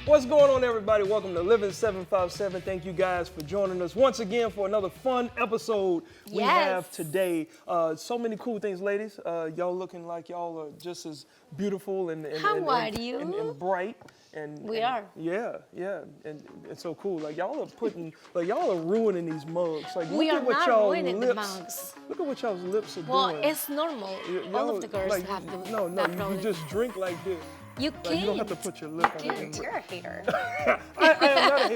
What's going on, everybody? Welcome to Living 757. Thank you guys for joining us once again for another fun episode we have today. So many cool things, ladies. Y'all looking like y'all are just as beautiful and bright. We are. Yeah, and so cool. Like y'all are ruining these mugs. Like we look are at what not y'all ruining lips. the mugs. Look at what y'all's lips are Well, doing. it's normal. All of the girls like, have to. No, you just drink like this. You Like, can't. you don't have to put your lip on can't. it. You're a hater. I am not a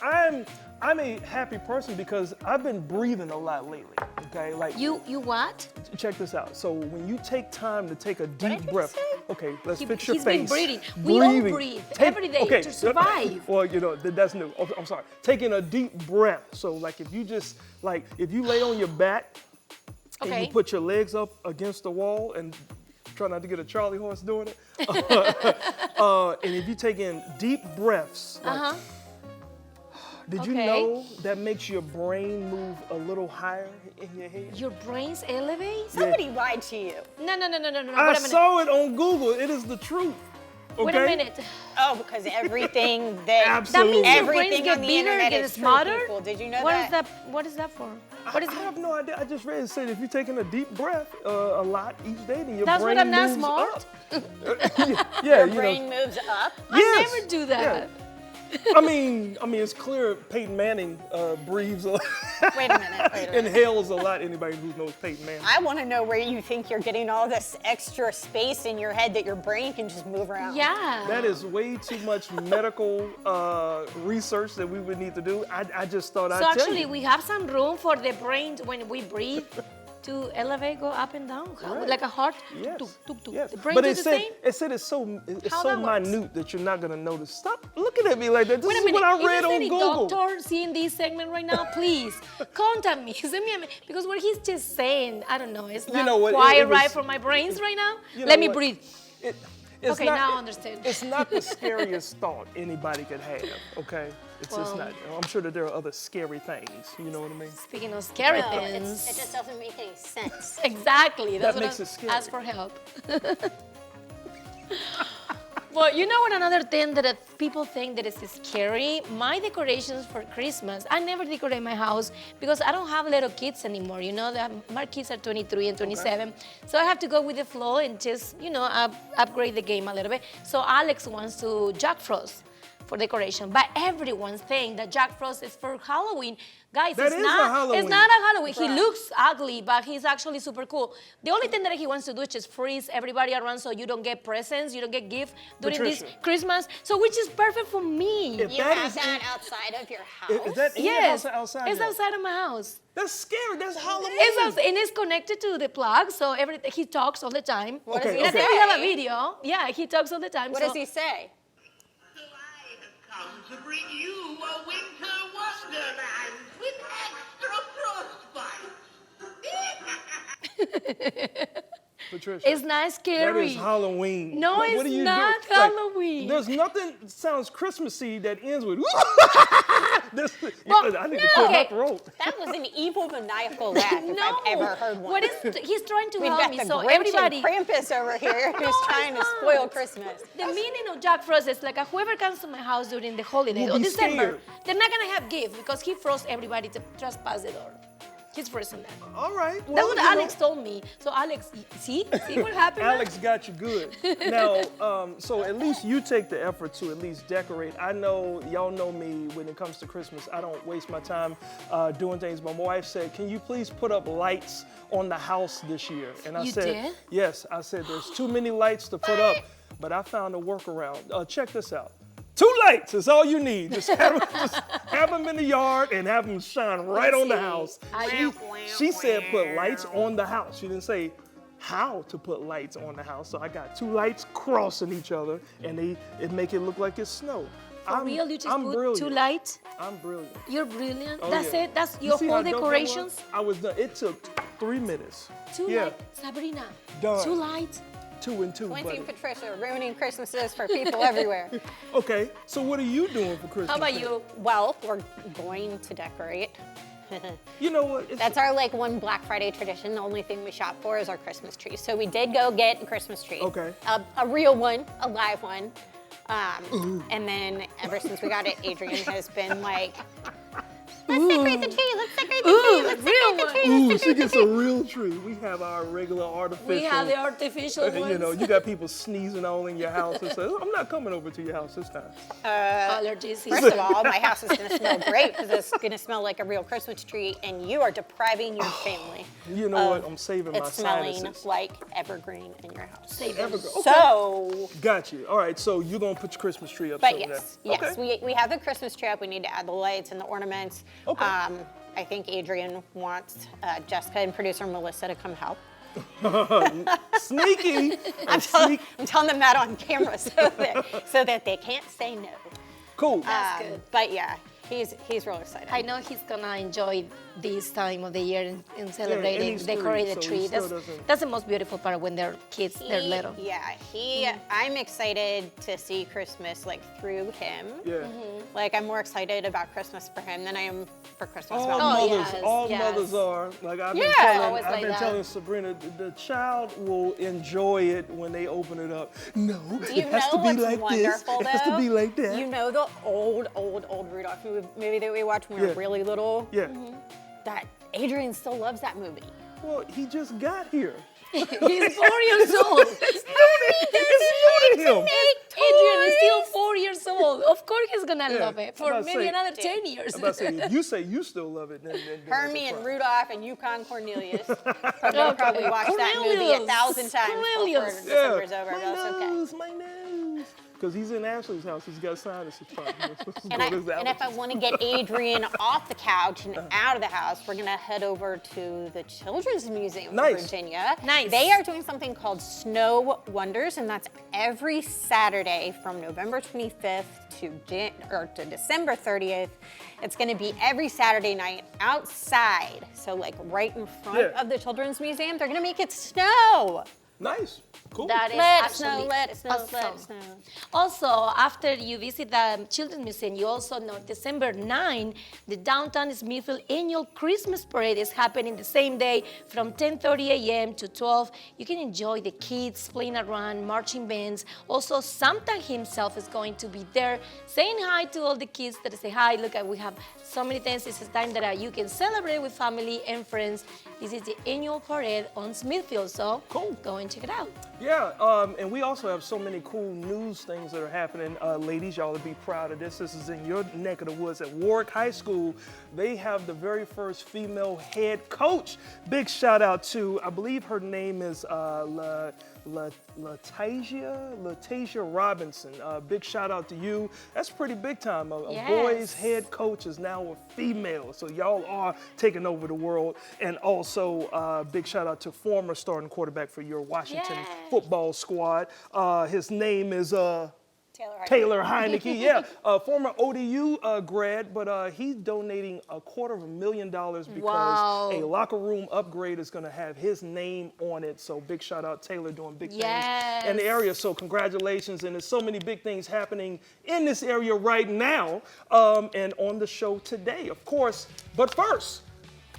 hater. I'm a happy person because I've been breathing a lot lately. Okay, like You what? check this out. So when you take time to take a deep breath, okay, let's fix your He's face. been breathing. We all breathe every day to survive. Well, you know that's new. Oh, I'm sorry. Taking a deep breath. So like if you lay on your back and Okay. you put your legs up against the wall and try not to get a Charlie horse doing it. And if you take in deep breaths, like, did you Okay. know that makes your brain move a little higher in your head? Your brains elevate? Somebody lied to you. No. I Wait a minute. saw it on Google. It is the truth. Okay? Wait a minute. Oh, because everything that Absolutely. That means your brains everything get on the bigger, internet get is true, smarter. people. Did you know What that? is that? What is that for? What is I that? have no idea. I just read it said if you're taking a deep breath a lot each day, then your That's brain what I'm not moves smart. up. Yeah, Your you brain know. moves up. I Yes, never do that. yeah. I mean, it's clear Peyton Manning breathes a lot, Wait a minute. inhales a lot. Anybody who knows Peyton Manning. I want to know where you think you're getting all this extra space in your head that your brain can just move around. Yeah. That is way too much medical research that we would need to do. I just thought I'd So tell actually, you. we have some room for the brain when we breathe to elevate, go up and down, Right. like a heart. Yes. Tuk, tuk, tuk. Yes. The brain But do it the said same. it's so How that works? minute that you're not gonna notice. Stop looking at me like that. This Wait a is minute. what I read if on there's any Google. doctor seeing this segment right now, please contact me. Send me because what he's just saying, I don't know, it's not know what, quite it was- right for my brains right now. You know Let me what? breathe. It's Okay, not, now I understand. It's not the scariest thought anybody could have. Okay, it's just Well- not. I'm sure that there are other scary things. You know what I mean? Speaking of scary No, things. it just doesn't make any sense. Exactly. That's That what makes I it scary. ask for help. Well, you know what? Another thing that people think that is scary. My decorations for Christmas. I never decorate my house because I don't have little kids anymore. You know, my kids are 23 and 27, so I have to go with the flow and just upgrade the game a little bit. So Alex wants to Jack Frost for decoration, but everyone's saying that Jack Frost is for Halloween. Guys, That it's is a not. Halloween. It's not a Halloween. He Bruh. looks ugly, but he's actually super cool. The only thing that he wants to do is just freeze everybody around so you don't get presents, you don't get gifts during this Patricia. Christmas. So which is perfect for me. If You that have is that outside of your house. Is that in your Yes, house or outside? it's your- outside of my house. That's scary. That's Halloween. It's outside, and it's connected to the plug, so he talks all the time. What Okay, does he And I say? think we have a video. Yeah, he talks all the time. What so does he say? So I have come to bring you a winter wonderland with extra frostbite. Patricia. It's not scary. That is Halloween. No, Like, it's what are you not doing? Halloween. There's nothing that sounds Christmassy that ends with. Well, I need no. to clear my Okay. throat. That was an evil maniacal laugh if No. I've ever heard one. What is he's trying to We've help got me? the So Grinch everybody. and Krampus over here who's No, trying to it's spoil not. Christmas. The meaning of Jack Frost is like whoever comes to my house during the holidays Will or be December, scared. they're not gonna have gifts because he frosts everybody to trespass the door. He's frozen that. All right. That's well, what you know, Alex told me. So Alex, see what happened? now? Alex got you good. Now, so at least you take the effort to at least decorate. I know y'all know me when it comes to Christmas. I don't waste my time doing things. But my wife said, "Can you please put up lights on the house this year?" And I You said, did? "Yes." I said, "There's too many lights to put up," but I found a workaround. Check this out. 2 lights is all you need. Just have them in the yard and have them shine right on the house. She said put lights on the house. She didn't say how to put lights on the house. So I got 2 lights crossing each other, and it make it look like it's snow. For real, you just I'm put brilliant. 2 lights? I'm brilliant. You're brilliant. Oh, That's yeah. it. That's You your see whole how dope that was? decorations. I was done. It took 3 minutes. 2 Yeah. lights, Sabrina. Done. 2 lights. 2 and 2. Quincy buddy. and Patricia ruining Christmases for people everywhere. Okay, so what are you doing for Christmas? How about then? you? Well, we're going to decorate. You know what? It's- That's our one Black Friday tradition. The only thing we shop for is our Christmas tree. So we did go get a Christmas tree. Okay. A real one, a live one. And then ever since we got it, Adrian has been like, let's decorate the tree, let's decorate the tree, let's decorate the tree. Ooh, she gets a real tree. We have our regular artificial. We have the artificial ones. You know, you got people sneezing all in your house and say, I'm not coming over to your house this time. Allergies. First of all, my house is going to smell great because it's going to smell like a real Christmas tree, and you are depriving your family. You know what? I'm saving my It's smelling sinuses. like evergreen in your house. Save Evergreen. them. Okay. So, Got you. All right, so you're going to put your Christmas tree up but soon yes, then. yes, we have the Christmas tree up. We need to add the lights and the ornaments. Okay. I think Adrian wants Jessica and producer Melissa to come help. Sneaky. I'm telling them that on camera so that they can't say no. Cool. That's good. But yeah, he's real excited. I know he's gonna enjoy this time of the year and celebrating, he's decorate three, the so tree. he still doesn't- That's the most beautiful part when they're kids, they're little. Yeah, I'm excited to see Christmas like through him. Yeah. Like I'm more excited about Christmas for him than I am for Christmas All about Oh, me. mothers, yes, all yes. mothers are. Like I've been Yeah. telling, Always I've like been that. telling Sabrina, the child will enjoy it when they open it up. No, You it has know to be what's like wonderful this. It has to though? be like that. You know the old Rudolph movie that we watched when we were Yeah. really little? Yeah. That Adrian still loves that movie. Well, he just got here. He's 4 years old. It's new to him. Adrian is still 4 years old. Of course he's gonna Yeah, love it I'm for about to maybe say- another 10 years. I'm about to say, if you say you still love it, then Hermie and Rudolph and Yukon Cornelius. Probably Okay. watched that movie 1,000 times Cornelius. before December's over. My That's okay. nose, my nose. Because he's in Ashley's house. He's got sinuses problems. And if I want to get Adrian off the couch and out of the house, we're gonna head over to the Children's Museum Nice. of Virginia. Nice. They are doing something called Snow Wonders, and that's every Saturday from November 25th to December 30th. It's gonna be every Saturday night outside, so like right in front Yeah. of the Children's Museum. They're gonna make it snow. Nice. Cool. That is Let it actually snow, let it snow, let it awesome. snow. Also, after you visit the Children's Museum, you also know December 9, the Downtown Smithfield Annual Christmas Parade is happening the same day from 10:30 a.m. to 12. You can enjoy the kids playing around, marching bands. Also, Santa himself is going to be there saying hi to all the kids that say hi. Look, we have so many things. This is time that you can celebrate with family and friends. This is the annual parade on Smithfield, so Cool. go and check it out. Yeah, and we also have so many cool news things that are happening. Ladies, y'all will be proud of this. This is in your neck of the woods at Warwick High School. They have the very first female head coach. Big shout out to, I believe her name is Latasia Robinson. Big shout out to you. That's pretty big time. A Yes. boy's head coach is now a female. So y'all are taking over the world. And also big shout out to former starting quarterback for your Washington Yes. football squad. His name is Taylor. Taylor Heineke. Yeah, former ODU grad, but he's donating $250,000 because Wow. a locker room upgrade is going to have his name on it. So big shout out Taylor doing big things in the Yes. area. So congratulations, and there's so many big things happening in this area right now and on the show today, of course. But first,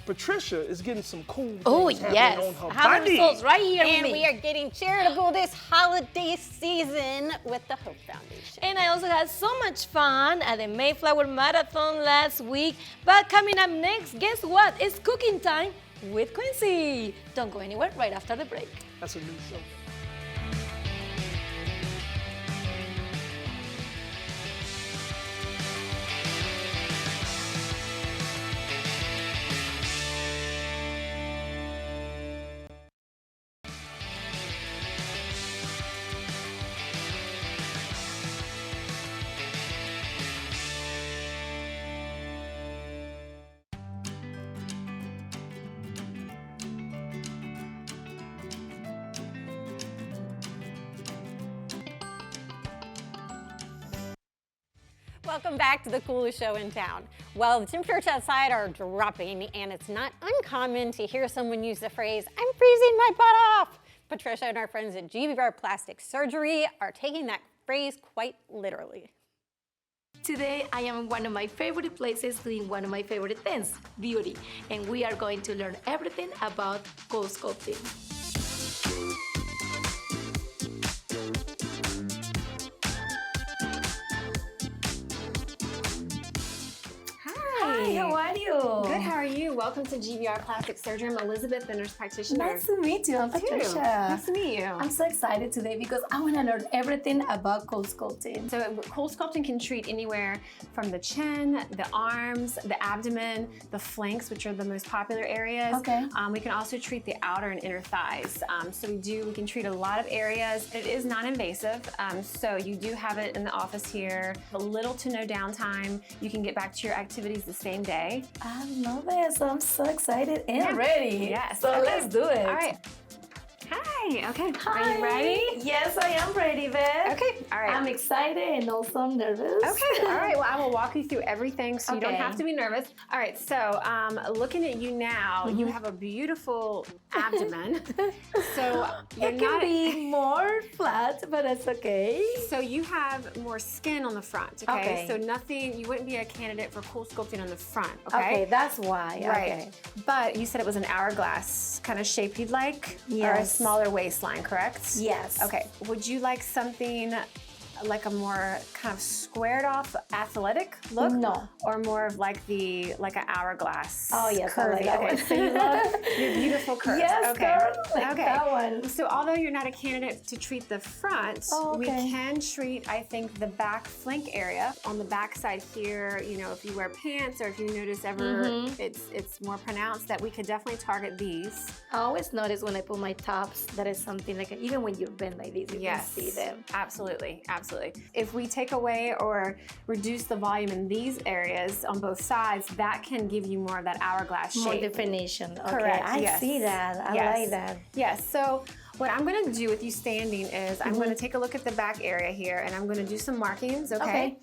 Patricia is getting some cool things Oh, happening yes. on her I have the body. results right here And with me. we are getting charitable this holiday season with the Hope Foundation. And I also had so much fun at the Mayflower Marathon last week. But coming up next, guess what? It's cooking time with Quincy. Don't go anywhere right after the break. That's a new show. Welcome back to the coolest show in town. Well, the temperatures outside are dropping, and it's not uncommon to hear someone use the phrase, "I'm freezing my butt off." Patricia and our friends at GBR Plastic Surgery are taking that phrase quite literally. Today, I am in one of my favorite places doing one of my favorite things, beauty. And we are going to learn everything about cold sculpting. you? Good, how are you? Welcome to GVR Plastic Surgery. I'm Elizabeth, the nurse practitioner. Nice to meet you. I'm Patricia. Nice to meet you. I'm so excited today because I want to learn everything about cold sculpting. So cold sculpting can treat anywhere from the chin, the arms, the abdomen, the flanks, which are the most popular areas. Okay. We can also treat the outer and inner thighs. So we can treat a lot of areas. It is non-invasive, so you do have it in the office here. A little to no downtime. You can get back to your activities the same day. I love it. So I'm so excited and Yeah. ready. Yes. So Okay. let's do it. All right. Hi. Okay. Hi. Are you ready? Yes, I am ready, Beth. Okay. All right. I'm excited and also I'm nervous. Okay, all right. Well, I will walk you through everything so you don't Okay. have to be nervous. All right, so looking at you now, you have a beautiful abdomen. So you're It can not. be more flat, but it's okay. So you have more skin on the front, okay? Okay. So you wouldn't be a candidate for cool sculpting on the front, Okay, that's why. Right. Okay. But you said it was an hourglass kind of shape you'd like? Or a Yes. smaller waistline, correct? Yes. Okay. Would you like something like a more kind of squared off athletic look? No. Or more of like an hourglass? Oh, yes, I curvy. like that Okay. one. So you love your beautiful curves. Yes, okay. girl, like okay. that one. So although you're not a candidate to treat the front, Oh, we okay. can treat, I think, the back flank area. On the back side here, you know, if you wear pants or if you notice ever it's more pronounced, that we could definitely target these. I always notice when I put my tops that is something like, even when you're bent like this, you can see them. Absolutely, absolutely. If we take away or reduce the volume in these areas on both sides, that can give you more of that hourglass More shape. definition. Okay, Correct, I yes. see that. I Yes. like that. Yes, so what I'm gonna do with you standing is I'm gonna take a look at the back area here and I'm gonna do some markings, okay?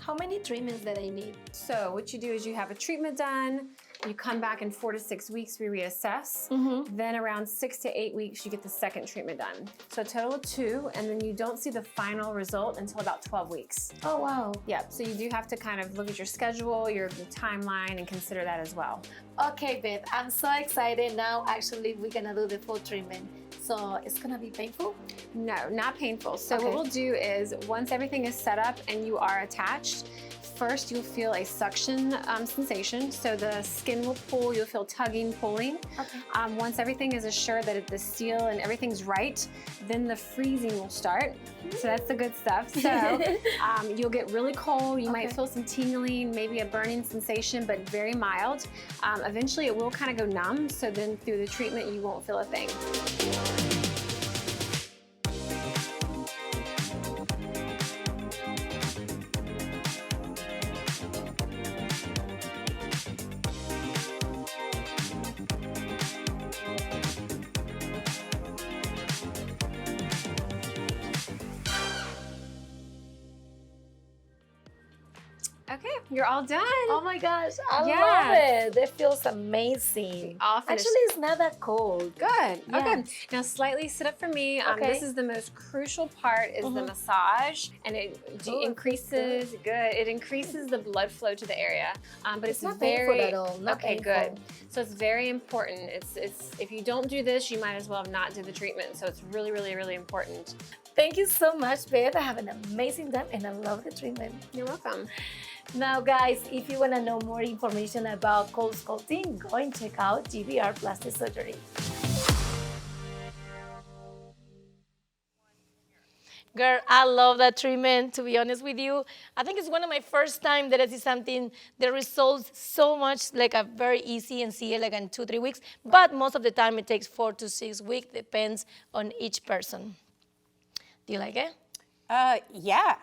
How many treatments that I need? So what you do is you have a treatment done, you come back in 4 to 6 weeks, we reassess. Then around 6 to 8 weeks, you get the second treatment done. So a total of 2, and then you don't see the final result until about 12 weeks. Oh, wow. Yeah, so you do have to kind of look at your schedule, your timeline, and consider that as well. Okay, Beth, I'm so excited now. Actually, we're gonna do the full treatment. So it's gonna be painful? No, not painful. So Okay. what we'll do is once everything is set up and you are attached, first you'll feel a suction sensation. So the skin will pull, you'll feel tugging, pulling. Okay. Once everything is assured that the seal and everything's right, then the freezing will start. So that's the good stuff. So you'll get really cold. You might Okay. feel some tingling, maybe a burning sensation, but very mild. Eventually it will kind of go numb. So then through the treatment, you won't feel a thing. Okay, you're all done. Oh my gosh, I Yeah. love it. It feels amazing. All finished. Actually, it's not that cold. Good. Yeah. Okay. Now slightly sit up for me. Okay. This is the most crucial part is the massage, and it Oh, it feels increases. Good. It increases the blood flow to the area. But it's not very painful at all, not okay. painful. Good. So it's very important. It's if you don't do this, you might as well have not did the treatment. So it's really, really, really important. Thank you so much, Beth. I have an amazing time and I love the treatment. You're welcome. Now, guys, if you want to know more information about cold sculpting, go and check out GVR Plastic Surgery. Girl, I love that treatment, to be honest with you. I think it's one of my first time that I see something that results so much like a very easy and see it like in 2-3 weeks. But most of the time it takes 4 to 6 weeks, depends on each person. Do you like it? Yeah,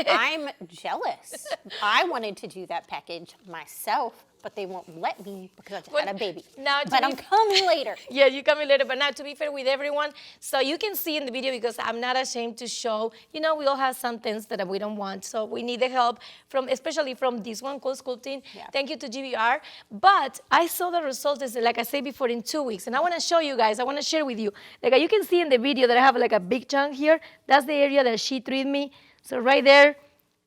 I'm jealous. I wanted to do that package myself, but they won't let me because I just had a baby. now to But be I'm coming later. Yeah, you coming later, but now to be fair with everyone, so you can see in the video because I'm not ashamed to show, you know, we all have some things that we don't want, so we need the help from, especially from this one, Cold Sculpting. Yeah. Thank you to GVR. But I saw the results, is like I said before, in 2 weeks, and I want to show you guys, I want to share with you. Like you can see in the video that I have like a big chunk here. That's the area that she treated me. So right there,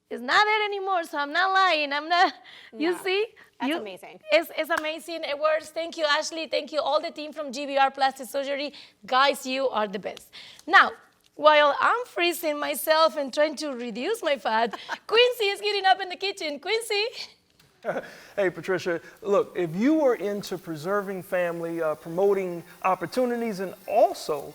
It's not there anymore, so I'm not lying. I'm not, you No, see? that's amazing. It's amazing. It works. Thank you, Ashley. Thank you, all the team from GBR Plastic Surgery. Guys, you are the best. Now, while I'm freezing myself and trying to reduce my fat, Quincy is getting up in the kitchen. Quincy. Hey, Patricia, look, if you are into preserving family, promoting opportunities, and also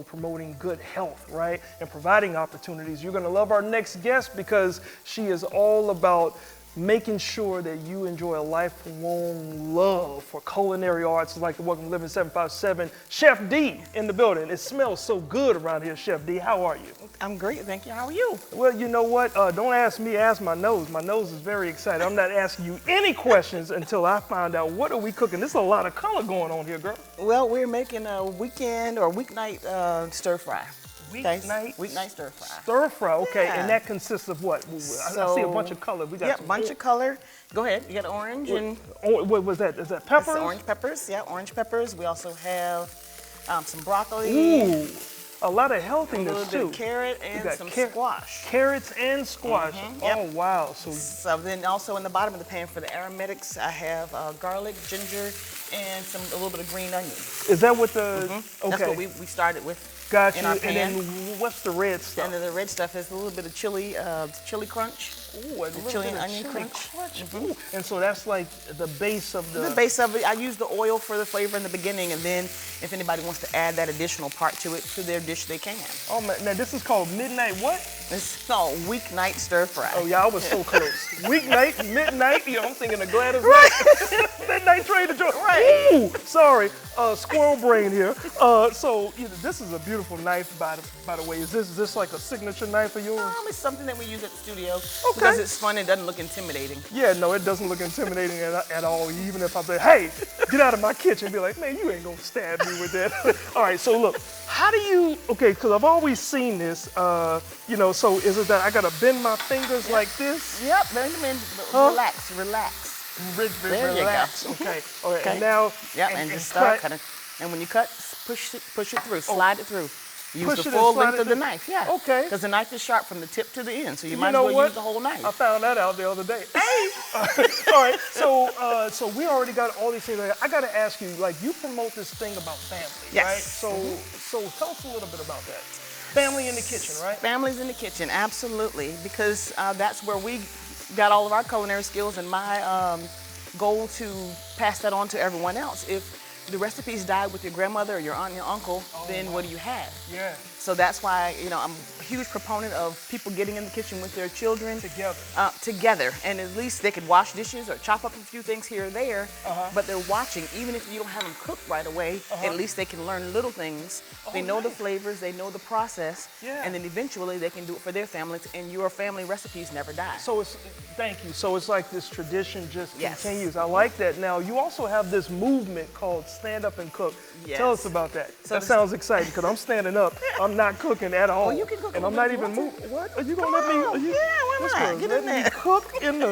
promoting good health, right? And providing opportunities, you're gonna love our next guest because she is all about making sure that you enjoy a lifelong love for culinary arts. Like the Welcome Living 757, Chef D in the building. It smells so good around here, Chef D. How are you? I'm great, thank you. How are you? Well, you know what? Don't ask me, ask my nose. My nose is very excited. I'm not asking you any questions until I find out what are we cooking. There's a lot of color going on here, girl. Well, we're making a weekend or weeknight stir fry. Weeknight stir fry. Stir fry, okay. Yeah. And that consists of what? I see a bunch of color. We got Yeah, some bunch of color. Go ahead. You got orange and what was that? Is that peppers? that's orange peppers. Yeah, orange peppers. We also have some broccoli. Ooh, a lot of A healthiness little bit too. of carrot We and got some squash. Carrots and squash. yep. Oh wow! So So then also in the bottom of the pan for the aromatics, I have garlic, ginger, and a little bit of green onion. is that what the? Okay, That's what we started with. got in you. our And pan. then what's the red stuff? And then the red stuff is a little bit of chili crunch. Ooh, a little chili bit and of onion chili crunch. Ooh, and so that's like the base of The base of it, I use the oil for the flavor in the beginning, and then if anybody wants to add that additional part to it, to their dish, they can. Oh man, now this is called midnight what? It's called weeknight stir fry. Oh yeah, I was so close. Weeknight, midnight. You know, I'm thinking of Gladys Knight. Midnight Trader Joe. Right. Ooh, sorry, squirrel brain here. So this is a beautiful knife, by the way. Is this like a signature knife of yours? It's something that we use at the studio Okay. because it's fun and doesn't look intimidating. Yeah, no, it doesn't look intimidating at all. Even if I say, hey, get out of my kitchen, be like, man, you ain't gonna stab me with that. All right, so look, how do you, okay, because I've always seen this, so is it that I gotta bend my fingers like this? Yep, Benjamin, relax. There you go. Relax. Okay, all right, Okay. and now, Yep, and just start cut. cutting. And when you cut, push it through, slide it through. Use Push the it and full slide length it of the through. knife, yeah. Okay. Because the knife is sharp from the tip to the end, so you might as know well what? use the whole knife. I found that out the other day. Hey! All right, so we already got all these things. I got to ask you, like, you promote this thing about family, Yes. right? So tell us a little bit about that. Family in the kitchen, right? Families in the kitchen, absolutely, because that's where we got all of our culinary skills, and my goal to pass that on to everyone else. If the recipes died with your grandmother or your aunt and your uncle, then what do you have? Yeah. So that's why, I'm a huge proponent of people getting in the kitchen with their children. Together. And at least they could wash dishes or chop up a few things here or there, but they're watching. Even if you don't have them cooked right away, at least they can learn little things. They know the flavors, they know the process, and then eventually they can do it for their families, and your family recipes never die. So thank you. So it's like this tradition just Yes. continues. I like that. Now, you also have this movement called Stand Up and Cook. Yes. Tell us about that. So That this- sounds exciting because I'm standing up. I'm not cooking at all. you can cook and a I'm little not bit even if you moving. What? Are you going to let me? on. Yeah, why This not? girl's Get in letting me there. cook in the.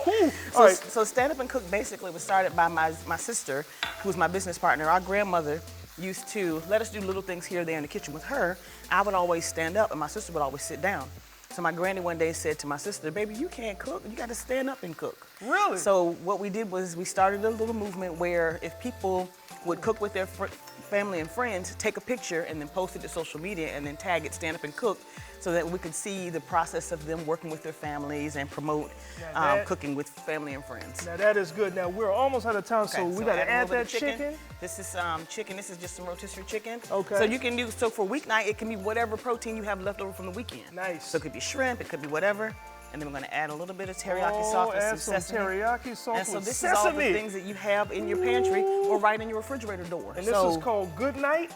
Ooh. So, All right. so Stand Up and Cook basically was started by my sister, who's my business partner. Our grandmother used to let us do little things here or there in the kitchen with her. I would always stand up and my sister would always sit down. So my granny one day said to my sister, baby, you can't cook, you gotta stand up and cook. Really? So what we did was we started a little movement where if people would cook with their family and friends, take a picture and then post it to social media and then tag it Stand Up and Cook so that we could see the process of them working with their families and promote Now that- cooking with family and friends. Now that is good. Now we're almost out of time, so we got to adding a add little bit that of chicken. This is chicken. This is just some rotisserie chicken. Okay. So you can do, so for weeknight, it can be whatever protein you have left over from the weekend. Nice. So it could be shrimp, it could be whatever. And then we're gonna add a little bit of teriyaki sauce with add some some sesame. teriyaki sauce And so with this sesame. is all the things that you have in your pantry or right in your refrigerator door. And this so is called Good Night.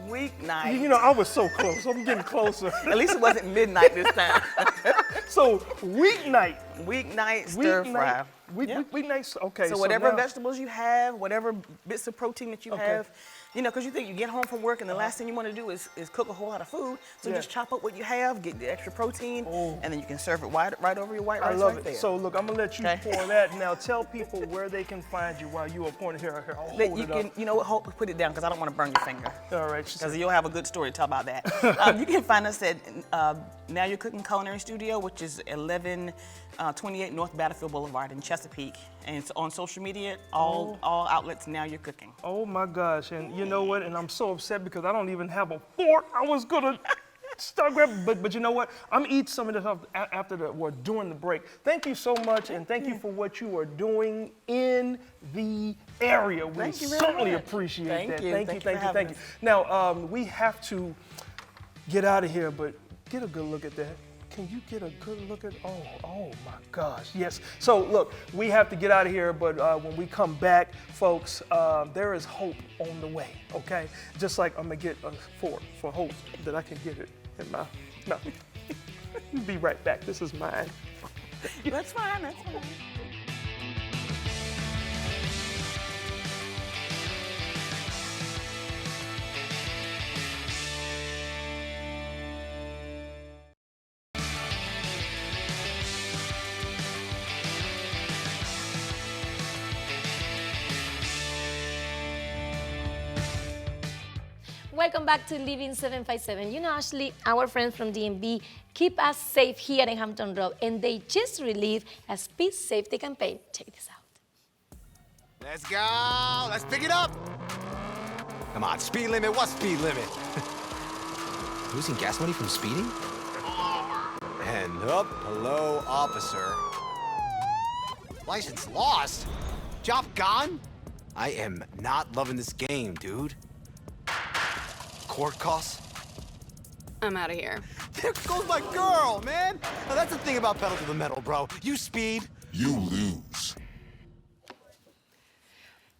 weeknight. You know, I was so close. I'm getting closer. At least it wasn't midnight this time. So weeknight. Weeknight stir fry. Weeknights. Okay. So whatever now- vegetables you have, whatever bits of protein that you Okay. have, because you think you get home from work and the last thing you want to do is cook a whole lot of food. So Yeah. just chop up what you have, get the extra protein, and then you can serve it right over your white I rice love right it. there. So look, I'm gonna let you Okay. pour that. Now tell people where they can find you while you are pouring it here. I'll That hold you it can, up. you know what, put it down because I don't want to burn your finger. All right. Because you'll have a good story to tell about that. You can find us at Now You're Cooking Culinary Studio, which is 1128 North Battlefield Boulevard in Chesapeake. And it's on social media, all outlets, Now You're Cooking. Oh my gosh, and you know what? And I'm so upset because I don't even have a fork. I was gonna start grabbing, but you know what? I'm gonna eat some of this stuff during the break. Thank you so much, and thank you for what you are doing in the area. We Thank you very certainly much. appreciate Thank that. you. Thank Thank you, you for thank you, having thank you. Now, we have to get out of here, but get a good look at that. Can you get a good look at, oh my gosh, yes. So look, we have to get out of here, but when we come back, folks, there is hope on the way, okay? Just like I'm gonna get a fork for hope that I can get it in my mouth. Be right back, this is mine. That's fine, that's fine. Welcome back to Living 757. You know, Ashley, our friends from DMV keep us safe here in Hampton Road, and they just released a speed safety campaign. Check this out. Let's go. Let's pick it up. Come on, speed limit. What speed limit? Losing gas money from speeding? And up. Hello, officer. License lost? Job gone? I am not loving this game, dude. Court costs? I'm out of here. There goes my girl, man. Now, that's the thing about pedal to the metal, bro. You speed, you lose.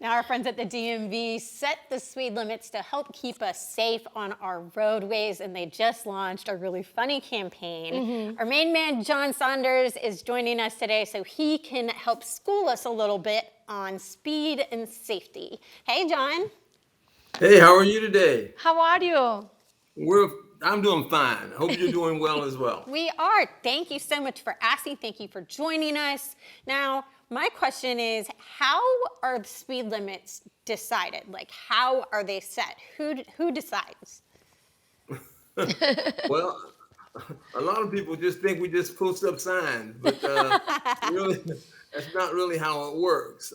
Now, our friends at the DMV set the speed limits to help keep us safe on our roadways, and they just launched a really funny campaign. Our main man, John Saunders, is joining us today so he can help school us a little bit on speed and safety. Hey, John. Hey, how are you today? How are you? I'm doing fine. Hope you're doing well as well. We are. Thank you so much for asking. Thank you for joining us. Now, my question is, how are the speed limits decided? Like, how are they set? Who decides? Well, a lot of people just think we just post up signs, but really, that's not really how it works.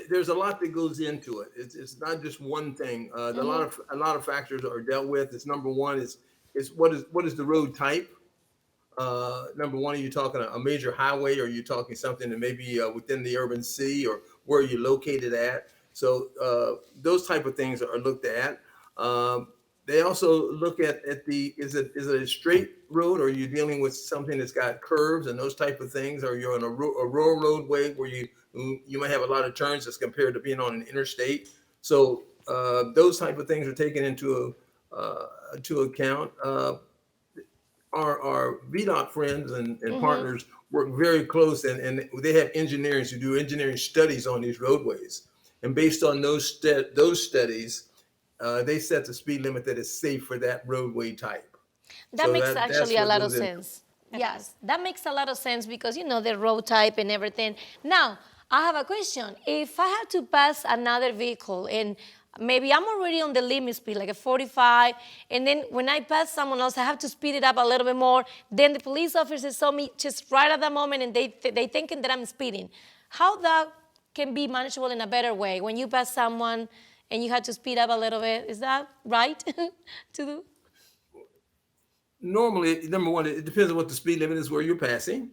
There's a lot that goes into it. It's not just one thing. A lot of factors are dealt with. It's number one is what is the road type? Number one, are you talking a major highway, or are you talking something that may be within the urban city, or where you're located at? So those type of things are looked at. They also look at is it a straight road, or are you dealing with something that's got curves and those type of things, or you're on a rural roadway where you might have a lot of turns as compared to being on an interstate. So those type of things are taken into account. Our VDOT friends and partners work very close, and they have engineers who do engineering studies on these roadways. And based on those studies, they set the speed limit that is safe for that roadway type. That makes actually a lot of sense. Yes, that makes a lot of sense because, you know, the road type and everything. Now, I have a question. If I have to pass another vehicle and maybe I'm already on the limit speed, like a 45, and then when I pass someone else, I have to speed it up a little bit more, then the police officers saw me just right at that moment and they thinking that I'm speeding. How that can be manageable in a better way when you pass someone and you have to speed up a little bit? Is that right to do? Normally, number one, it depends on what the speed limit is where you're passing,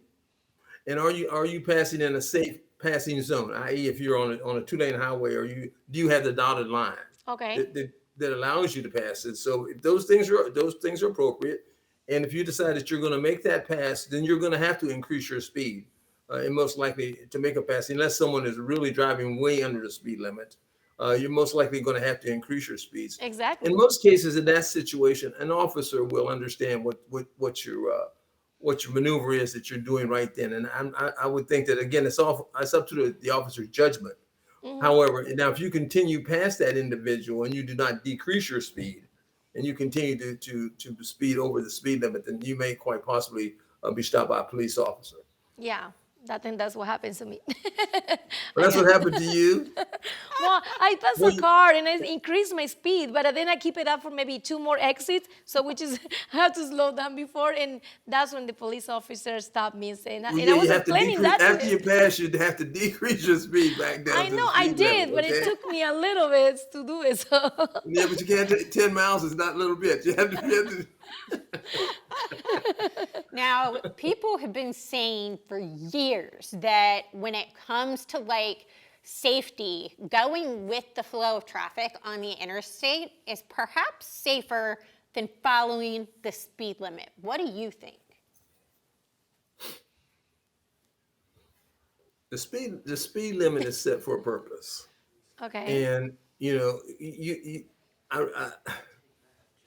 and are you passing in a safe passing zone, i.e., if you're on a 2-lane highway, or do you have the dotted line? Okay. That allows you to pass it. So if those things are appropriate, and if you decide that you're going to make that pass, then you're going to have to increase your speed, and most likely to make a pass, unless someone is really driving way under the speed limit. You're most likely going to have to increase your speeds. Exactly. In most cases, in that situation, an officer will understand what your maneuver is that you're doing right then. And I would think that, again, it's up to the officer's judgment. However, now if you continue past that individual and you do not decrease your speed, and you continue to speed over the speed limit, then you may quite possibly be stopped by a police officer. Yeah. I think that's what happens to me. Well, that's what happened to you? Well, I pass a car and I increase my speed, but then I keep it up for maybe 2 more exits, so which is I have to slow down before, and that's when the police officer stopped me and saying, Well, and yeah, I was you have to explaining decrease, that to after him. you pass, you'd have to decrease your speed back down. I to the know I speed did, level, but okay? it took me a little bit to do it. So Yeah, but you can't take 10 miles is not a little bit. You have to Now, people have been saying for years that when it comes to like safety, going with the flow of traffic on the interstate is perhaps safer than following the speed limit. What do you think? the speed limit is set for a purpose. okay, And you know,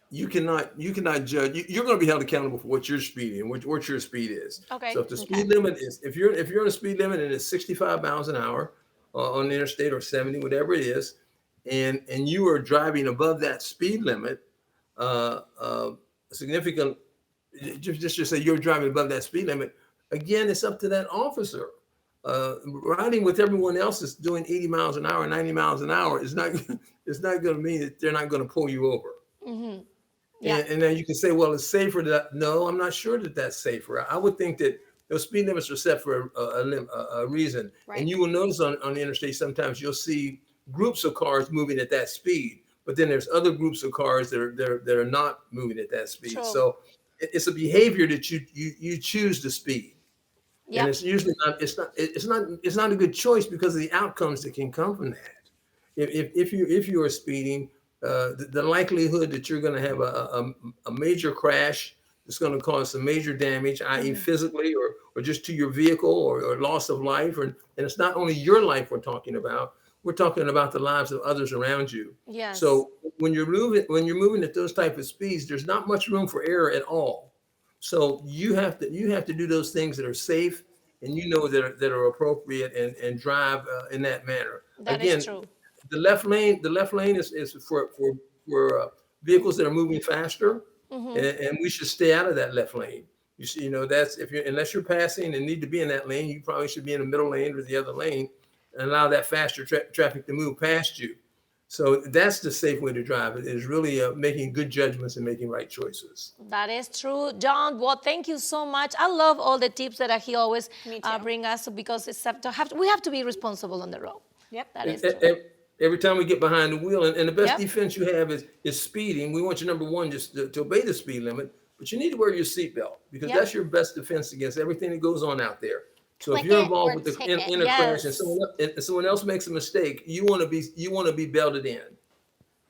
you cannot judge. You're going to be held accountable for what you're speeding, what your speed is. Okay. So if the speed limit is, if you're on a speed limit and it's 65 miles an hour on the interstate, or 70, whatever it is, and you are driving above that speed limit, significant, just say you're driving above that speed limit. Again, it's up to that officer. Riding with everyone else is doing 80 miles an hour, 90 miles an hour is not it's not going to mean that they're not going to pull you over. Yeah. And then you can say, well, it's safer. No, I'm not sure that that's safer. I would think that those speed limits are set for a reason. Right. And you will notice on the interstate sometimes you'll see groups of cars moving at that speed, but then there's other groups of cars that are not moving at that speed. True. So it's a behavior that you choose to speed. Yeah. And it's usually not it's not a good choice because of the outcomes that can come from that. If you are speeding, the likelihood that you're going to have a major crash that's going to cause some major damage, i.e. physically or just to your vehicle or loss of life, and it's not only your life we're talking about the lives of others around you. Yes. So when you're moving at those type of speeds, there's not much room for error at all. So you have to do those things that are safe and that are appropriate and drive in that manner. That Again, is true. the left lane is for vehicles that are moving faster, and we should stay out of that left lane. That's unless you're passing and need to be in that lane, you probably should be in the middle lane or the other lane and allow that faster traffic to move past you. So that's the safe way to drive. It is really making good judgments and making right choices. That is true. John, well, thank you so much. I love all the tips that he always Me too. bring us because we have to be responsible on the road. Yep. That is true. Every time we get behind the wheel, and the best Yep. defense you have is speeding. We want you, number one, just to obey the speed limit, but you need to wear your seatbelt because Yep. that's your best defense against everything that goes on out there. So if Click you're it involved or with ticket. in a crash and Yes. someone else makes a mistake, you want to be belted in.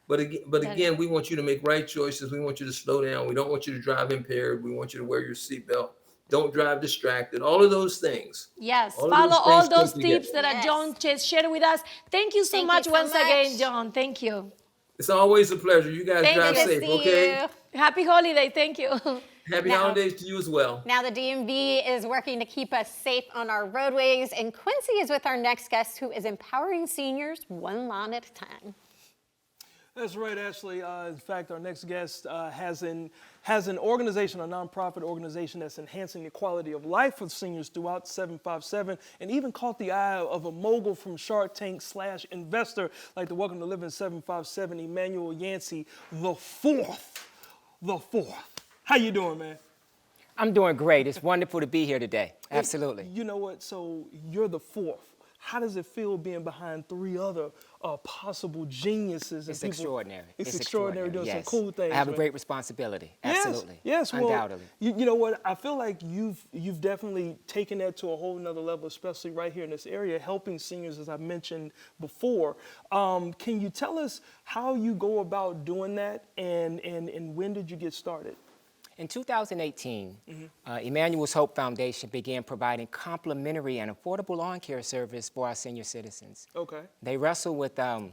But again, we want you to make right choices. We want you to slow down. We don't want you to drive impaired. We want you to wear your seatbelt. Don't drive distracted. All of those things. Yes, All of follow those all things come those together. tips that Yes. John just shared with us. Thank you so Thank much you so once again, much. John. Thank you. It's always a pleasure. You guys Thank drive you. safe, See okay? you. Happy holiday. Thank you. Happy Now- holidays to you as well. Now the DMV is working to keep us safe on our roadways, and Quincy is with our next guest who is empowering seniors one lawn at a time. That's right, Ashley. In fact, our next guest has an organization, a nonprofit organization that's enhancing the quality of life for seniors throughout 757, and even caught the eye of a mogul from Shark Tank / investor like the Welcome to Living 757, Emmanuel Yancey, the fourth. How you doing, man? I'm doing great. It's wonderful to be here today. Absolutely. You know what? So you're the fourth. How does it feel being behind 3 other possible geniuses? It's extraordinary. It's extraordinary doing some cool things. I have a man. great responsibility. Absolutely. Yes. Well, undoubtedly. you know what? I feel like you've definitely taken that to a whole nother level, especially right here in this area, helping seniors, as I mentioned before. Can you tell us how you go about doing that, and when did you get started? In 2018, Emmanuel's Hope Foundation began providing complimentary and affordable lawn care service for our senior citizens. Okay. They wrestle with the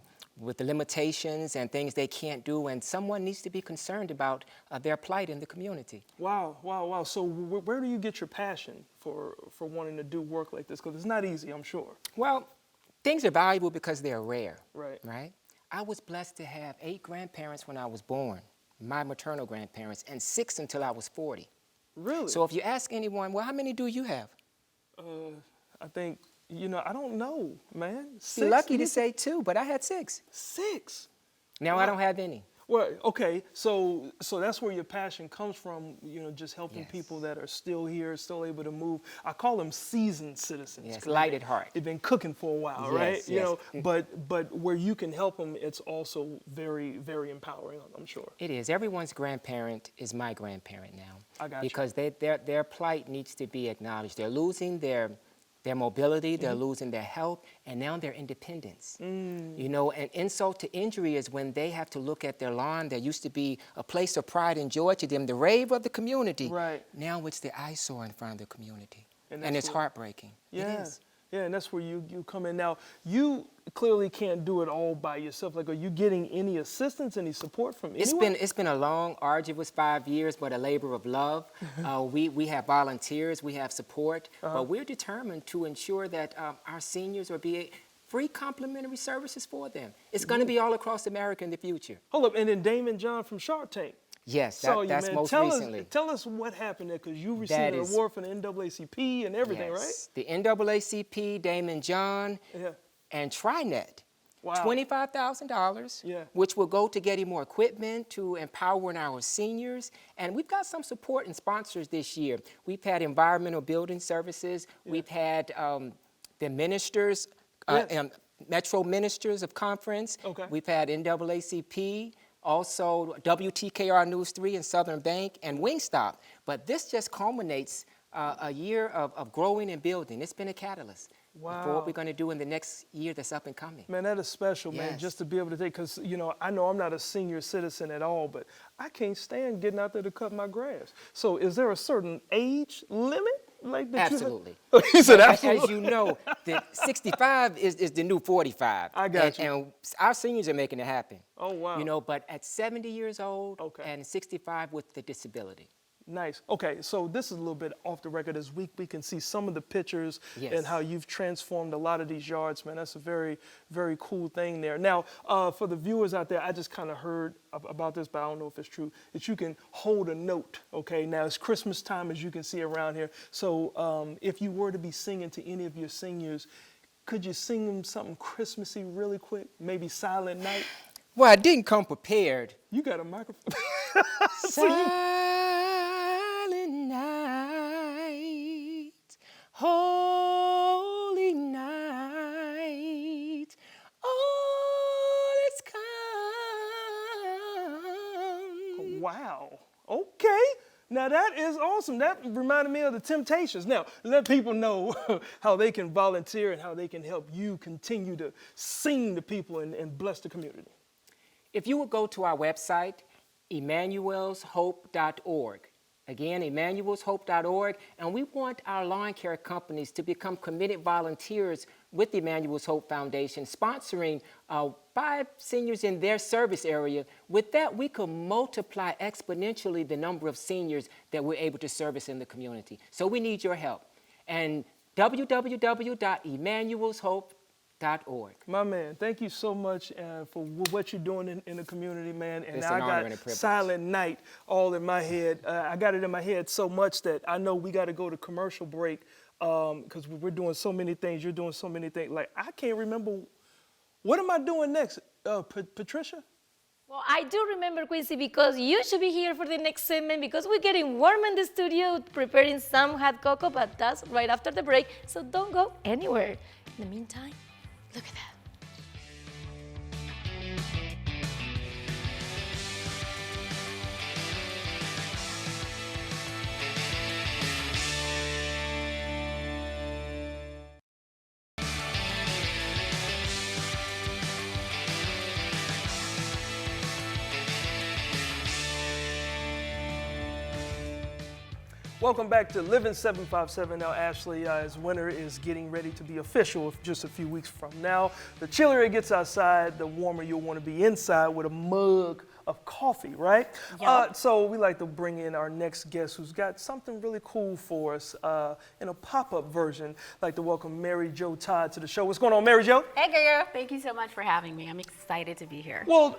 limitations and things they can't do, and someone needs to be concerned about their plight in the community. Wow. So where do you get your passion for wanting to do work like this? Because it's not easy, I'm sure. Well, things are valuable because they're rare. Right. I was blessed to have 8 grandparents when I was born, my maternal grandparents, and 6 until I was 40. Really? So if you ask anyone, well, how many do you have? I think You know, I don't know, man. You're lucky to say 2, but I had 6. 6. Now I don't have any. Well, okay, so that's where your passion comes from, you know, just helping Yes. people that are still here, still able to move. I call them seasoned citizens. Yes, 'cause light at heart. They've been cooking for a while, right? Yes, You yes. know, but where you can help them, it's also very, very empowering, I'm sure. It is. Everyone's grandparent is my grandparent now. I got you. Because their plight needs to be acknowledged. They're losing their mobility, they're losing their health, and now their independence. You know, and insult to injury is when they have to look at their lawn that used to be a place of pride and joy to them, the rave of the community. Right. Now it's the eyesore in front of the community. And And that's it's what- heartbreaking. Yeah. It is. Yeah, and that's where you come in. Now, you clearly can't do it all by yourself. Like, are you getting any assistance, any support from anyone? It's been a long, arduous 5 years, but a labor of love. We have volunteers, we have support, but we're determined to ensure that our seniors will be free complimentary services for them. It's going to be all across America in the future. Hold up, and then Damon John from Shark Tank. Yes, Saw you, that's man. most tell recently. Tell us what happened there, because you received That an is- award from the NAACP and everything, Yes. The NAACP, Damon John, right? Yeah. and TriNet. Wow. $25,000, Yeah. which will go to getting more equipment, to empowering our seniors. And we've got some support and sponsors this year. We've had environmental building services. We've had the ministers, Yes. Metro Ministers of Conference. Okay. We've had NAACP, also WTKR News 3 and Southern Bank, and Wingstop. But this just culminates a year of growing and building. It's been a catalyst for Wow. what we're going to do in the next year that's up and coming. Man, that is special, man, Yes. just to be able to take, because, you know I'm not a senior citizen at all, but I can't stand getting out there to cut my grass. So is there a certain age limit? Like that Absolutely. He said As absolutely. you know, the 65 is the new 45. I got you. And our seniors are making it happen. Oh, wow. You know, but at 70 years old Okay. and 65 with the disability. Nice. Okay, so this is a little bit off the record. As we can see some of the pictures Yes. and how you've transformed a lot of these yards, man. That's a very, very cool thing there. Now, for the viewers out there, I just kind of heard about this, but I don't know if it's true, that you can hold a note, okay? Now, it's Christmas time, as you can see around here. So if you were to be singing to any of your seniors, could you sing them something Christmassy really quick? Maybe Silent Night? Well, I didn't come prepared. You got a microphone. Silent night, holy night, all is calm. Wow. Okay. Now that is awesome. That reminded me of the Temptations. Now, let people know how they can volunteer and how they can help you continue to sing to people and bless the community. If you would go to our website, emmanuelshope.org. Again, emmanuelshope.org, and we want our lawn care companies to become committed volunteers with the Emmanuel's Hope Foundation, sponsoring 5 seniors in their service area. With that, we can multiply exponentially the number of seniors that we're able to service in the community. So we need your help. And www.emmanuelshope.org. My man, thank you so much for what you're doing in the community, man. And It's now an I honor got and a privilege. Silent Night all in my head. I got it in my head so much that I know we got to go to commercial break because we're doing so many things. You're doing so many things. Like, I can't remember. What am I doing next? Patricia? Well, I do remember, Quincy, because you should be here for the next segment because we're getting warm in the studio, preparing some hot cocoa, but that's right after the break, so don't go anywhere. In the meantime, look at that. Welcome back to Living 757. Now, Ashley, as winter is getting ready to be official just a few weeks from now, the chillier it gets outside, the warmer you'll want to be inside with a mug of coffee, right? So we like to bring in our next guest who's got something really cool for us in a pop-up version. I'd like to welcome Mary Jo Todd to the show. What's going on, Mary Jo? Hey, girl. Thank you so much for having me. I'm excited to be here. Well,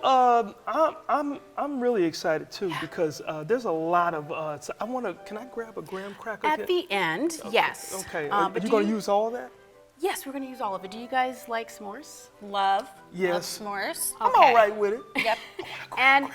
I'm really excited too because there's a lot of. So I want to. Can I grab a graham cracker? At the end, yes. Okay. Are you going to use all that? Yes, we're going to use all of it. Do you guys like s'mores? Love. Yes. Love s'mores. I'm all right with it. Yep. And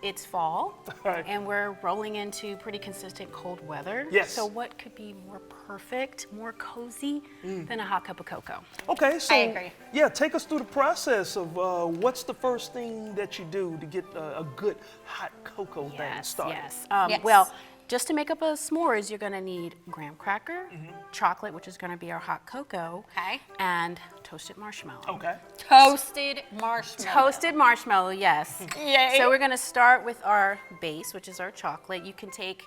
it's fall, Right. and we're rolling into pretty consistent cold weather. Yes. So what could be more perfect, more cozy than a hot cup of cocoa? Okay, so agree. yeah, take us through the process of what's the first thing that you do to get a good hot cocoa thing started. Yes. Yes. Well, just to make up a s'mores, you're going to need graham cracker, chocolate, which is going to be our hot cocoa, Okay. and toasted marshmallow. Okay. Toasted marshmallow. Toasted marshmallow, yes. Yay. So we're going to start with our base, which is our chocolate. You can take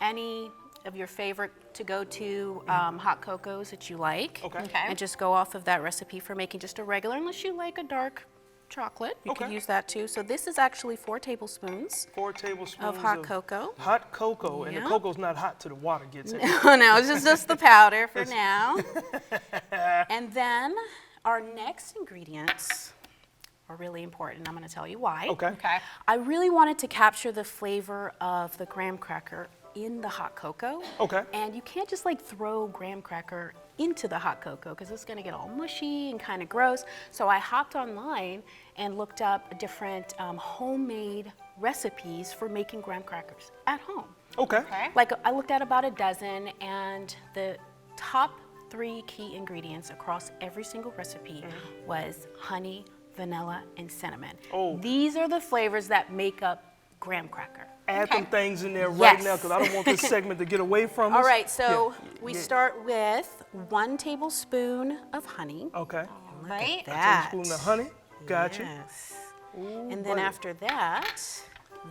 any of your favorite to-go-to hot cocos that you like, Okay. Okay. and just go off of that recipe for making just a regular, unless you like a dark chocolate. You can Okay. use that too. So this is actually 4 tablespoons 4 tablespoons of hot cocoa. Hot cocoa, and the Yeah. cocoa's not hot till the water gets in. Oh no, it's just the powder for now. And then our next ingredients are really important. I'm going to tell you why. Okay. Okay. I really wanted to capture the flavor of the graham cracker in the hot cocoa. Okay. And you can't just like throw graham cracker into the hot cocoa because it's going to get all mushy and kind of gross. So I hopped online and looked up different homemade recipes for making graham crackers at home. Okay. Okay. Like I looked at about a dozen, and the top 3 key ingredients across every single recipe was honey, vanilla, and cinnamon. Oh. These are the flavors that make up graham cracker. Add them things in there right Yes. now because I don't want this segment to get away from us. All right, so Yeah, we yeah. start with 1 tablespoon of honey. Okay. Right? That. Tablespoon of honey. Gotcha. Yes. Ooh, And then buddy. after that,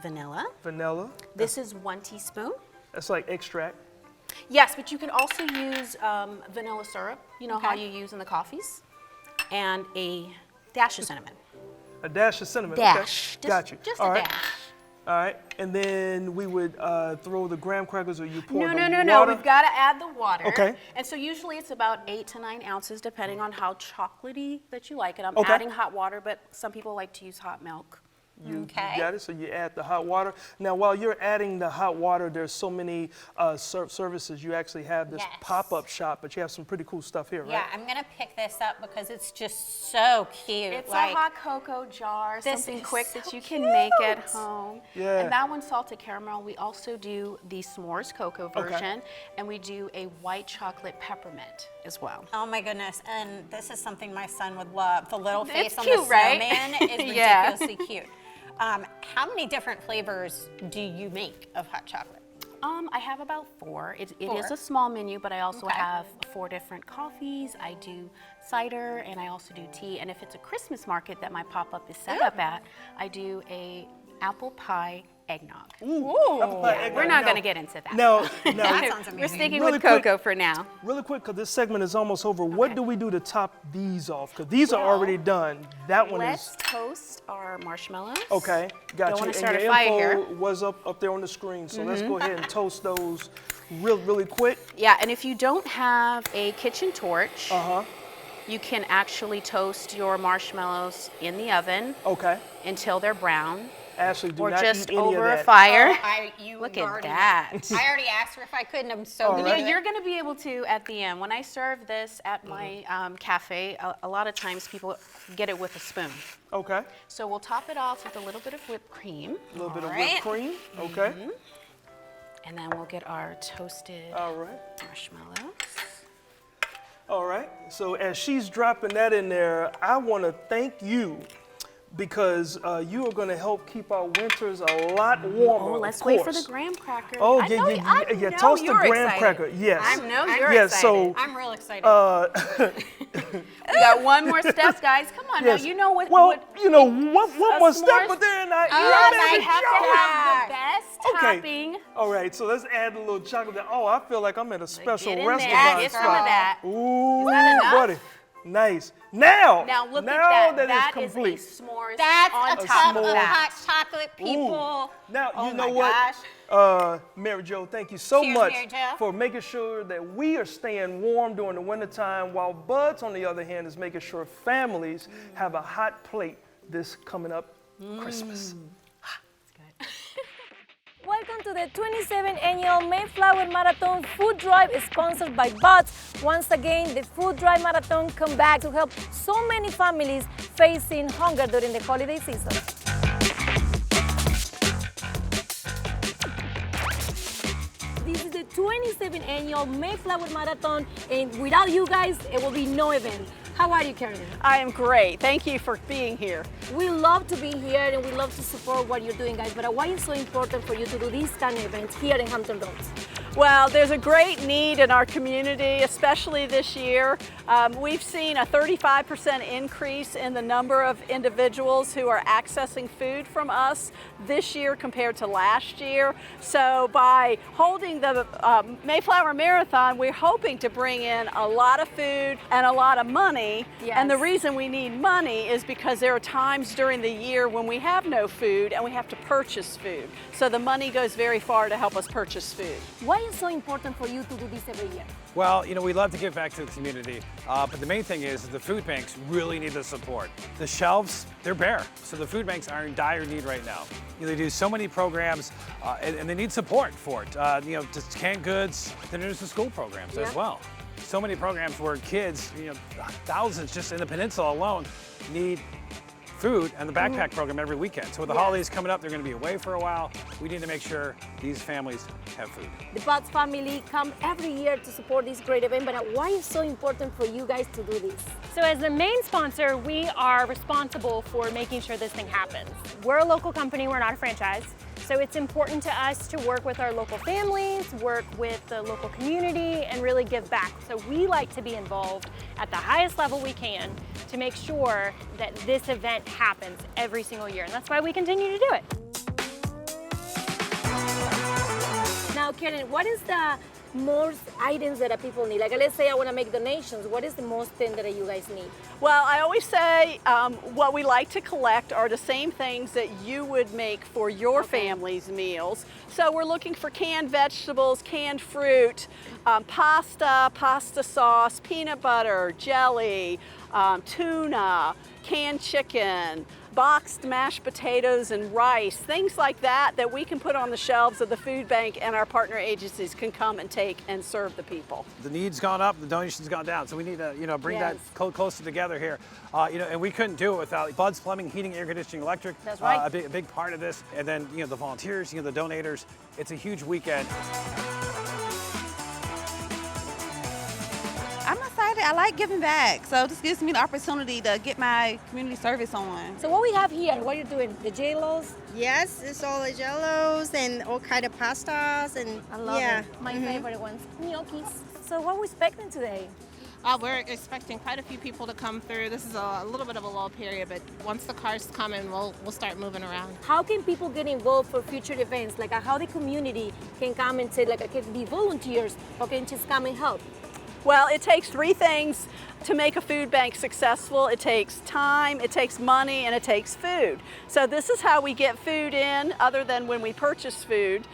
vanilla. Vanilla. This is 1 teaspoon. That's like extract. Yes, but you can also use vanilla syrup, you know how Okay. you use in the coffees, and a dash of cinnamon. A dash of cinnamon. Dash. Okay. Got you. Just All a right. dash. All right. And then we would throw the graham crackers, or you pour No, the no. water. We've got to add the water. Okay. And so usually it's about 8 to 9 ounces, depending on how chocolatey that you like it. I'm Okay. adding hot water, but some people like to use hot milk. You Okay. got it. So you add the hot water. Now, while you're adding the hot water, there's so many services. You actually have this Yes. pop-up shop, but you have some pretty cool stuff here, right? Yeah, I'm gonna pick this up because it's just so cute. It's like, a hot cocoa jar, This something is quick so that you can make at cute. home. Yeah. And that one's salted caramel. We also do the s'mores cocoa Okay. version, and we do a white chocolate peppermint as well. Oh my goodness, and this is something my son would love. The little face It's on cute, the right? snowman is Yeah. ridiculously cute. How many different flavors do you make of hot chocolate? I have about 4. It is 4? a small menu, but I also Okay. have 4 different coffees. I do cider, and I also do tea. And if it's a Christmas market that my pop-up is set up at, I do a apple pie eggnog. Ooh. Apple pie eggnog. We're not Now- going to get into that. Now, That sounds We're amazing. sticking Really with quick- cocoa for now. really quick, because this segment is almost over. What do we do to top these off? Because these are already done. That one Let's is toast our marshmallows. okay. Got Don't you. wanna And start your a fire info here. was up there on the screen. So let's go ahead and toast those really quick. Yeah, and if you don't have a kitchen torch, Uh-huh. you can actually toast your marshmallows in the oven Okay. until they're brown, Ashley, do or not just eat any over of a that. fire. You Look already- at that. I already asked her if I could, and I'm so All gonna right. do it. You're going to be able to at the end. When I serve this at my cafe, a lot of times people get it with a spoon. Okay. So we'll top it off with a little bit of whipped cream, A little bit of right. whipped cream. Okay. and then we'll get our toasted All right. marshmallows. All right. So as she's dropping that in there, I want to thank you because you are going to help keep our winters a lot warmer. Oh, let's of wait for the course. graham cracker. Oh, I know yeah. know Toast the you're graham excited. cracker. Yes. I know you're yes. excited. I'm real excited. So, We got one more step, guys. Come on yes. now. You know what? Well, what you know, one more step, s'mores- but then Yes, I have to have the best Okay. topping. All right, so let's add a little chocolate. Oh, I feel like I'm at a special Get in there. restaurant Get some spot. of that. Ooh, Is that enough? buddy. Nice. Now, Now look now at that. that That it's is complete. a s'mores That's on a top cup of of that. hot chocolate, people. Now, Oh you know my what? gosh. Mary Jo, thank you so Cheers, much Mary Jo. for making sure that we are staying warm during the wintertime, while Buds, on the other hand, is making sure families have a hot plate this coming up Christmas. Welcome to the 27th annual Mayflower Marathon Food Drive sponsored by Butts. Once again, the Food Drive Marathon come back to help so many families facing hunger during the holiday season. This is the 27th annual Mayflower Marathon, and without you guys, it will be no event. How are you, Karen? I am great. Thank you for being here. We love to be here and we love to support what you're doing, guys, but why is it so important for you to do these kind of events here in Hampton Roads? Well, there's a great need in our community, especially this year. We've seen a 35% increase in the number of individuals who are accessing food from us this year compared to last year. So by holding the Mayflower Marathon, we're hoping to bring in a lot of food and a lot of money. Yes. And the reason we need money is because there are times during the year when we have no food and we have to purchase food. So the money goes very far to help us purchase food. Why is it so important for you to do this every year? Well, you know, we love to give back to the community, but the main thing is the food banks really need the support. The shelves, they're bare, so the food banks are in dire need right now. You know, they do so many programs, and they need support for it. You know, just canned goods, then there's the school programs as well. So many programs where kids, you know, thousands just in the peninsula alone need food and the backpack program every weekend. So with the holidays coming up, they're going to be away for a while. We need to make sure these families have food. The Butts family come every year to support this great event, but why is it so important for you guys to do this? So as the main sponsor, we are responsible for making sure this thing happens. We're a local company, we're not a franchise. So it's important to us to work with our local families, work with the local community, and really give back. So we like to be involved at the highest level we can to make sure that this event happens every single year. And that's why we continue to do it. Now, Karen, what is the most items that people need? Like, let's say I want to make donations. What is the most thing that you guys need? Well, I always say what we like to collect are the same things that you would make for your family's meals. So we're looking for canned vegetables, canned fruit, pasta, pasta sauce, peanut butter, jelly, tuna, canned chicken, boxed mashed potatoes and rice, things like that that we can put on the shelves of the food bank, and our partner agencies can come and take and serve the people. The need's gone up, the donations gone down, so we need to, you know, bring that closer together here. You know, and we couldn't do it without Bud's Plumbing, Heating, Air Conditioning, Electric. That's right. A big part of this, and then you know the volunteers, you know the donators. It's a huge weekend. I'm excited. I like giving back, so this gives me the opportunity to get my community service on. So what we have here, what you're doing, the J-Los? Yes, it's all the Jellos and all kind of pastas, and I love it. My favorite ones, gnocchis. So what are we expecting today? We're expecting quite a few people to come through. This is a little bit of a lull period, but once the cars come in, we'll start moving around. How can people get involved for future events? Like how the community can come and say, like, I can be volunteers or can just come and help? Well, it takes three things to make a food bank successful. It takes time, it takes money, and it takes food. So this is how we get food in, other than when we purchase food.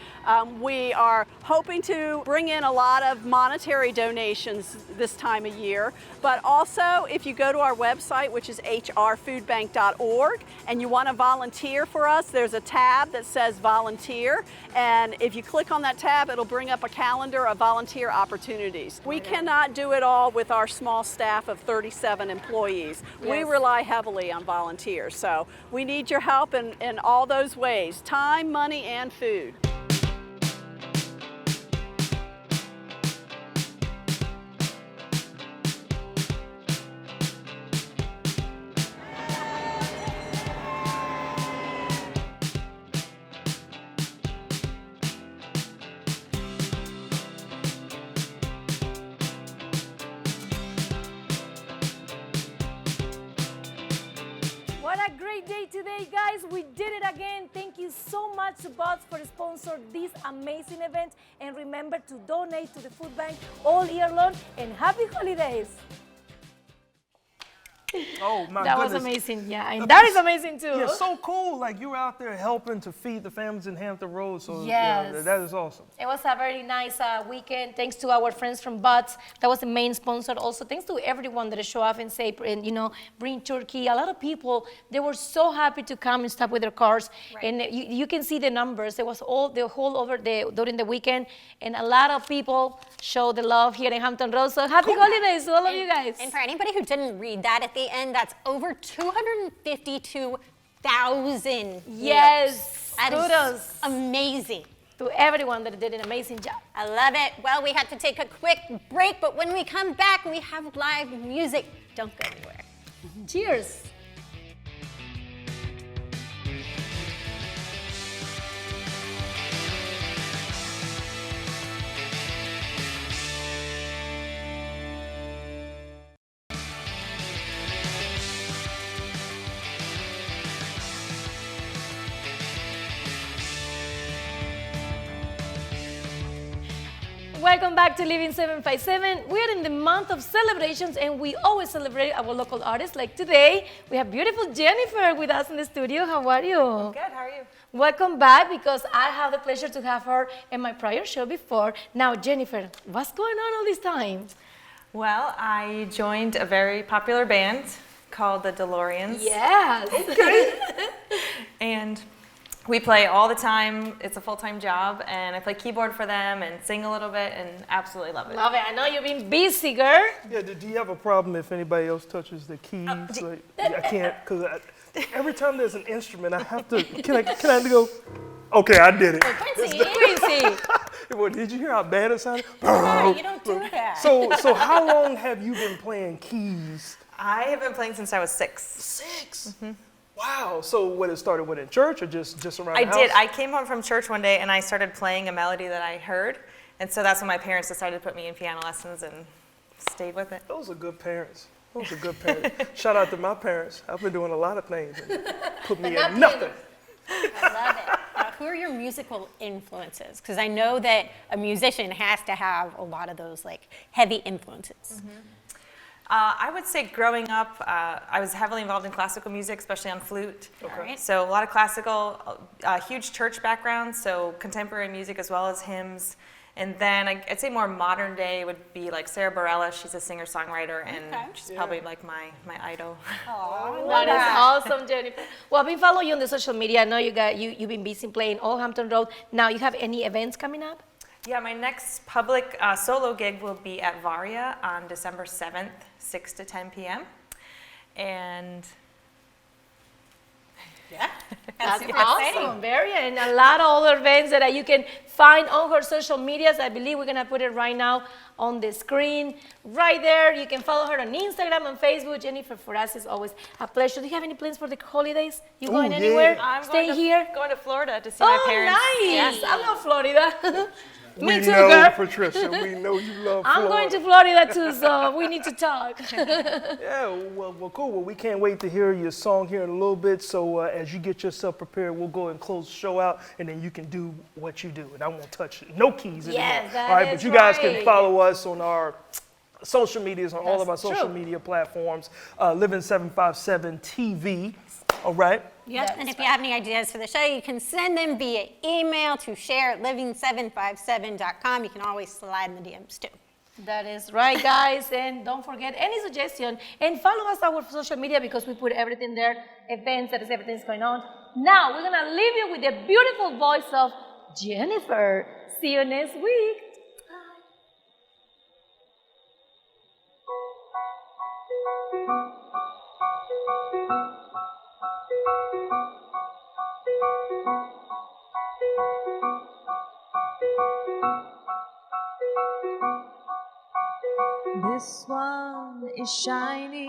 We are hoping to bring in a lot of monetary donations this time of year, but also if you go to our website, which is hrfoodbank.org, and you want to volunteer for us, there's a tab that says volunteer, and if you click on that tab, it'll bring up a calendar of volunteer opportunities. We cannot do it all with our small staff of 37 employees. We rely heavily on volunteers, so we need your help in all those ways: time, money, and food. What a great day today, guys. We did it again. Thank you so much to Butts for sponsoring this amazing event. And remember to donate to the food bank all year long. And happy holidays. Oh my That goodness. was amazing, yeah. And that is amazing too. Yeah, so cool. Like you were out there helping to feed the families in Hampton Roads. So Yes. that is awesome. It was a very nice weekend. Thanks to our friends from Butts. That was the main sponsor. Also, thanks to everyone that showed up and say, and bring turkey. A lot of people, they were so happy to come and stop with their cars. Right. And you can see the numbers. It was during the weekend, and a lot of people showed the love here in Hampton Roads. So happy holidays to all of you guys. And for anybody who didn't read that at the end, that's over 252,000 Yes. That Kudos. is amazing. To everyone that did an amazing job. I love it. Well, we had to take a quick break, but when we come back, we have live music. Don't go anywhere. Cheers. Welcome back to Living 757. We're in the month of celebrations and we always celebrate our local artists. Like today, we have beautiful Jennifer with us in the studio. How are you? Good, how are you? Welcome back because I have the pleasure to have her in my prior show before. Now, Jennifer, what's going on all this time? Well, I joined a very popular band called the DeLoreans. Yes. Okay. And we play all the time. It's a full-time job, and I play keyboard for them and sing a little bit, and absolutely love it. Love it. I know you've been busy, girl. Yeah. Do you have a problem if anybody else touches the keys? I can't, because every time there's an instrument, I have to. Can I go? Okay, I did it. Quincy. Well, did you hear how bad it sounded? No, you don't do that. So how long have you been playing keys? I have been playing since I was 6. 6? Mm-hmm. Wow. So what, it started in church or just around the house? I did. I came home from church one day and I started playing a melody that I heard. And so that's when my parents decided to put me in piano lessons and stayed with it. Those are good parents. Those are good parents. Shout out to my parents. I've been doing a lot of things and put me in nothing. I love it. Who are your musical influences? Because I know that a musician has to have a lot of those like heavy influences. Mm-hmm. I would say growing up, I was heavily involved in classical music, especially on flute. Okay. So a lot of classical, huge church background, so contemporary music as well as hymns. And then I'd say more modern day would be like Sarah Bareilles. She's a singer-songwriter, and she's probably like my idol. Oh, that is awesome, Jennifer. Well, I've been following you on the social media. I know you've been busy playing Old Hampton Road. Now, you have any events coming up? Yeah, my next public solo gig will be at Varia on December 7th, 6 to 10 p.m. And yeah, that's awesome. Varia, and a lot of other events that you can find on her social medias. I believe we're gonna put it right now on the screen, right there. You can follow her on Instagram and Facebook. Jennifer, for us, it's always a pleasure. Do you have any plans for the holidays? You going anywhere? I'm Staying here? Going to Florida to see my parents. Oh, nice! Yeah. I love Florida. Me too, know, girl. Patricia, we know you love Florida. I'm going to Florida too, so we need to talk. Yeah, well, cool. Well, we can't wait to hear your song here in a little bit. So as you get yourself prepared, we'll go and close the show out, and then you can do what you do. And I won't touch no keys anymore. Yes, that all right, is but you guys right. can follow us on our social medias, on all That's of our social true. media platforms, Living 757 TV. All right. Yep, and if you have any ideas for the show, you can send them via email to share@living757.com. You can always slide in the DMs too. That is right, guys. And don't forget any suggestion. And follow us on our social media because we put everything there, events, that is everything's going on. Now, we're going to leave you with the beautiful voice of Jennifer. See you next week. This one is shiny,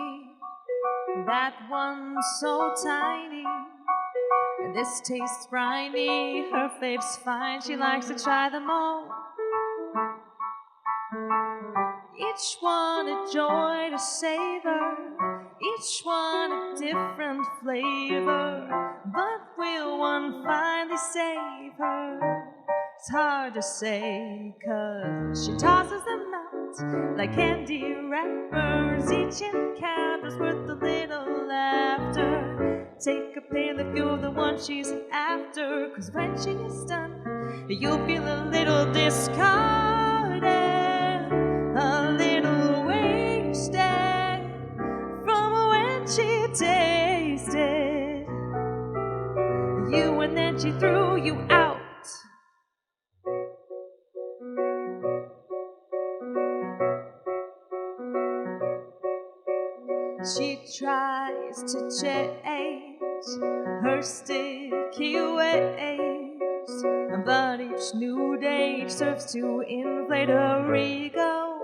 that one's so tiny. This tastes briny, her fave's fine, she likes to try them all. Each one a joy to savor, each one a different flavor. But will one finally save her? It's hard to say, 'cause she tosses them out like candy wrappers. Each encounter's worth a little laughter. Take a pill if you're the one she's after, 'cause when she is done, you'll feel a little discarded, a little wasted from when she tasted you, and then she threw you out. She tries to change her sticky ways, but each new day serves to inflate her ego.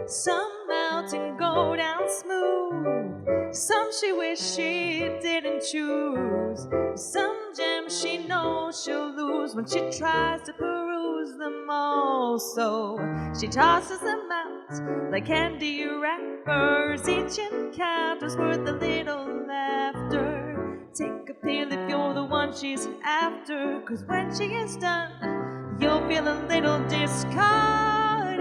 Some melt and go down smooth, some she wishes she didn't choose, some gems she knows she'll lose when she tries to peruse them all. So she tosses them out like candy wrappers. Each encounter's worth a little laughter. Take a pill if you're the one she's after, 'cause when she is done, you'll feel a little discarded,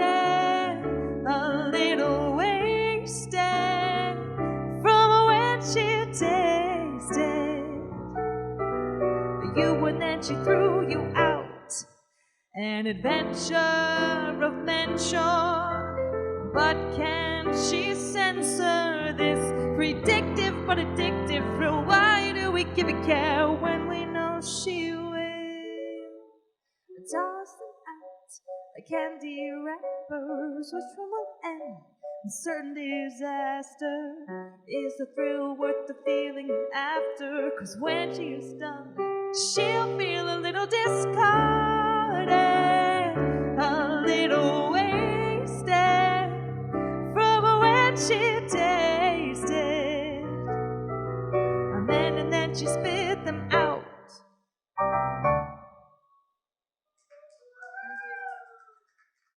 a little wasted from when she tasted you, and then she threw you out. An adventure of mention, but can she censor this predictive but addictive thrill? Why do we give it care when we know she will? Toss them out like candy wrappers, which one will end in certain disaster? Is the thrill worth the feeling after? 'Cause when she is done, she'll feel a little discarded, a little wasted from when she tasted a man, and then she spit